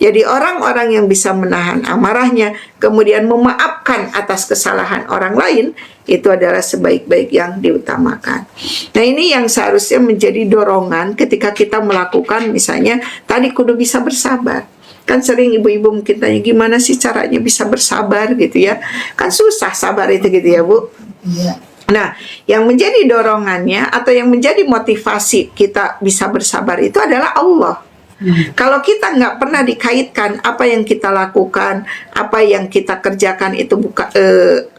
Jadi orang-orang yang bisa menahan amarahnya, kemudian memaafkan atas kesalahan orang lain, itu adalah sebaik-baik yang diutamakan. Nah, ini yang seharusnya menjadi dorongan ketika kita melakukan, misalnya tadi kudu bisa bersabar. Kan sering ibu-ibu mungkin tanya, gimana sih caranya bisa bersabar gitu ya. Kan susah sabar itu gitu ya, Bu. Iya. Nah, yang menjadi dorongannya atau yang menjadi motivasi kita bisa bersabar itu adalah Allah. Kalau kita nggak pernah dikaitkan apa yang kita lakukan, apa yang kita kerjakan itu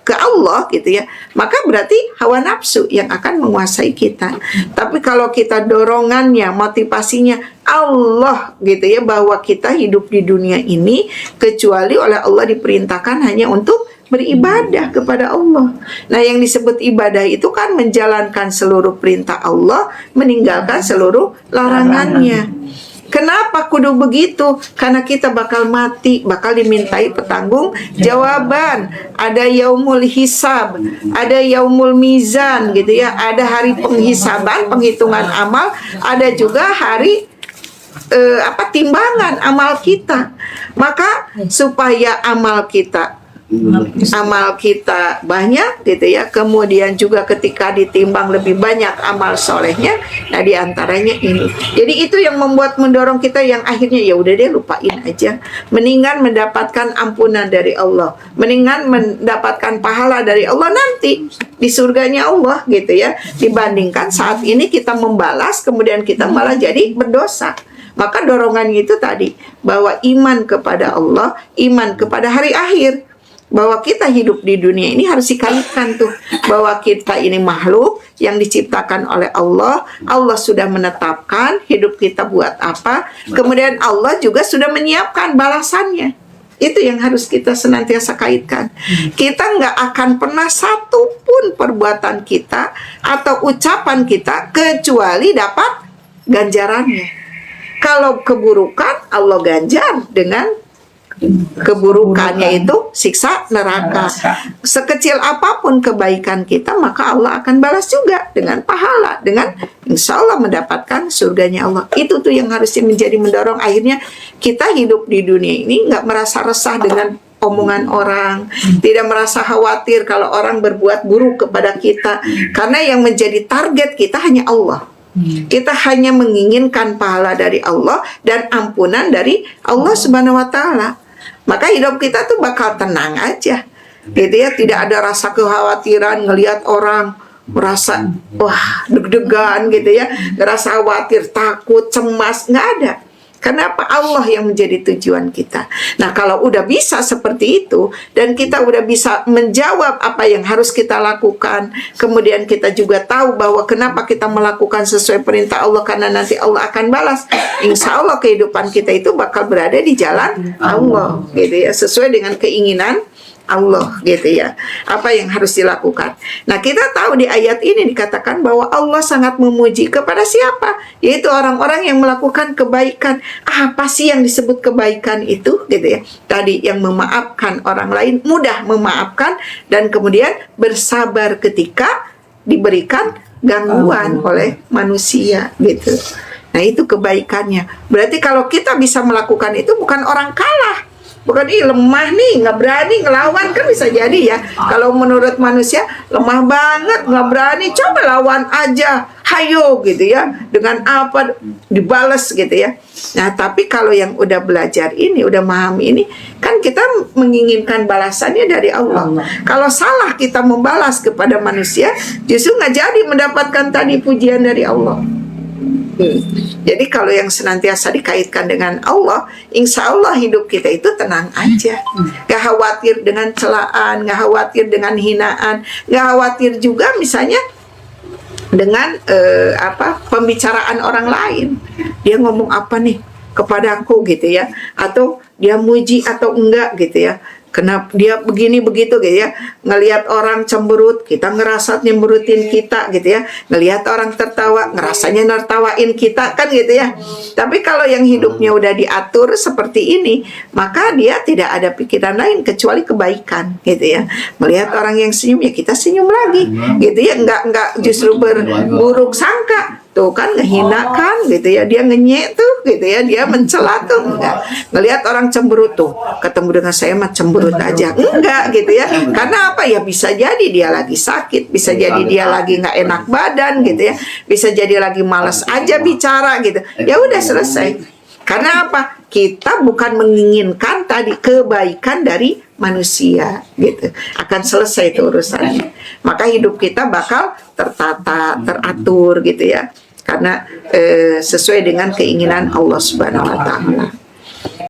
ke Allah gitu ya, maka berarti hawa nafsu yang akan menguasai kita. Tapi kalau kita dorongannya, motivasinya Allah gitu ya, bahwa kita hidup di dunia ini kecuali oleh Allah diperintahkan hanya untuk beribadah kepada Allah. Nah, yang disebut ibadah itu kan menjalankan seluruh perintah Allah, meninggalkan seluruh larangannya. Kenapa kudu begitu? Karena kita bakal mati, bakal dimintai pertanggung jawaban. Ada yaumul hisab, ada yaumul mizan gitu ya. Ada hari penghisaban, penghitungan amal, ada juga hari timbangan amal kita. Maka supaya amal kita banyak gitu ya, kemudian juga ketika ditimbang lebih banyak amal solehnya, nah diantaranya ini. Jadi itu yang mendorong kita yang akhirnya ya udah deh lupain aja, mendingan mendapatkan ampunan dari Allah, mendingan mendapatkan pahala dari Allah nanti di surganya Allah gitu ya, dibandingkan saat ini kita membalas kemudian kita malah jadi berdosa. Maka dorongannya itu tadi, bahwa iman kepada Allah, iman kepada hari akhir, bahwa kita hidup di dunia ini harus dikaitkan tuh, bahwa kita ini makhluk yang diciptakan oleh Allah. Allah sudah menetapkan hidup kita buat apa, kemudian Allah juga sudah menyiapkan balasannya. Itu yang harus kita senantiasa kaitkan. Kita nggak akan pernah satu pun perbuatan kita atau ucapan kita kecuali dapat ganjarannya. Kalau keburukan, Allah ganjar dengan keburukannya itu siksa neraka. Sekecil apapun kebaikan kita, maka Allah akan balas juga dengan pahala, dengan insya Allah mendapatkan surganya Allah. Itu tuh yang harusnya menjadi mendorong akhirnya kita hidup di dunia ini nggak merasa resah dengan omongan orang, tidak merasa khawatir kalau orang berbuat buruk kepada kita, karena yang menjadi target kita hanya Allah. Kita hanya menginginkan pahala dari Allah dan ampunan dari Allah Subhanahu wa Ta'ala. Maka hidup kita tuh bakal tenang aja, gitu ya. Tidak ada rasa kekhawatiran ngelihat orang, merasa wah deg-degan gitu ya, ngerasa khawatir, takut, cemas, nggak ada. Kenapa? Allah yang menjadi tujuan kita. Nah, kalau udah bisa seperti itu, dan kita udah bisa menjawab apa yang harus kita lakukan, kemudian kita juga tahu bahwa kenapa kita melakukan sesuai perintah Allah, karena nanti Allah akan balas. Insya Allah kehidupan kita itu bakal berada di jalan Allah, gitu ya, sesuai dengan keinginan Allah gitu ya. Apa yang harus dilakukan? Nah, kita tahu di ayat ini dikatakan bahwa Allah sangat memuji kepada siapa? Yaitu orang-orang yang melakukan kebaikan. Apa sih yang disebut kebaikan itu gitu ya? Tadi yang memaafkan orang lain, mudah memaafkan, dan kemudian bersabar ketika diberikan gangguan oleh manusia gitu. Nah, itu kebaikannya. Berarti kalau kita bisa melakukan itu, bukan orang kalah. Bukan lemah nih, nggak berani ngelawan, kan bisa jadi ya. Kalau menurut manusia lemah banget, nggak berani, coba lawan aja, hayo gitu ya. Dengan apa dibalas gitu ya. Nah, tapi kalau yang udah belajar ini, udah memahami ini, kan kita menginginkan balasannya dari Allah. Kalau salah kita membalas kepada manusia, justru nggak jadi mendapatkan tadi pujian dari Allah. Jadi kalau yang senantiasa dikaitkan dengan Allah, insya Allah hidup kita itu tenang aja, gak khawatir dengan celaan, gak khawatir dengan hinaan, gak khawatir juga misalnya dengan pembicaraan orang lain. Dia ngomong apa nih kepadaku gitu ya, atau dia muji atau enggak gitu ya. Kenapa dia begini begitu gitu ya. Ngelihat orang cemberut, kita ngerasa nyemberutin kita gitu ya. Ngelihat orang tertawa, ngerasanya nertawain kita kan gitu ya. Tapi kalau yang hidupnya udah diatur seperti ini, maka dia tidak ada pikiran lain kecuali kebaikan gitu ya. Melihat orang yang senyum, ya kita senyum lagi gitu ya. Enggak justru berburuk sangka. tuh kan ngehina kan gitu ya, dia ngenyek tuh gitu ya, dia mencela tuh enggak. Ngelihat orang cemberut tuh, ketemu dengan saya mah cemberut aja, enggak gitu ya. Karena apa ya, bisa jadi dia lagi sakit, bisa jadi dia lagi nggak enak badan gitu ya, bisa jadi lagi malas aja bicara gitu. Ya udah selesai. Karena apa? Kita bukan menginginkan tadi kebaikan dari manusia gitu. Akan selesai itu urusannya. Maka hidup kita bakal tertata, teratur gitu ya. Karena sesuai dengan keinginan Allah Subhanahu wa taala.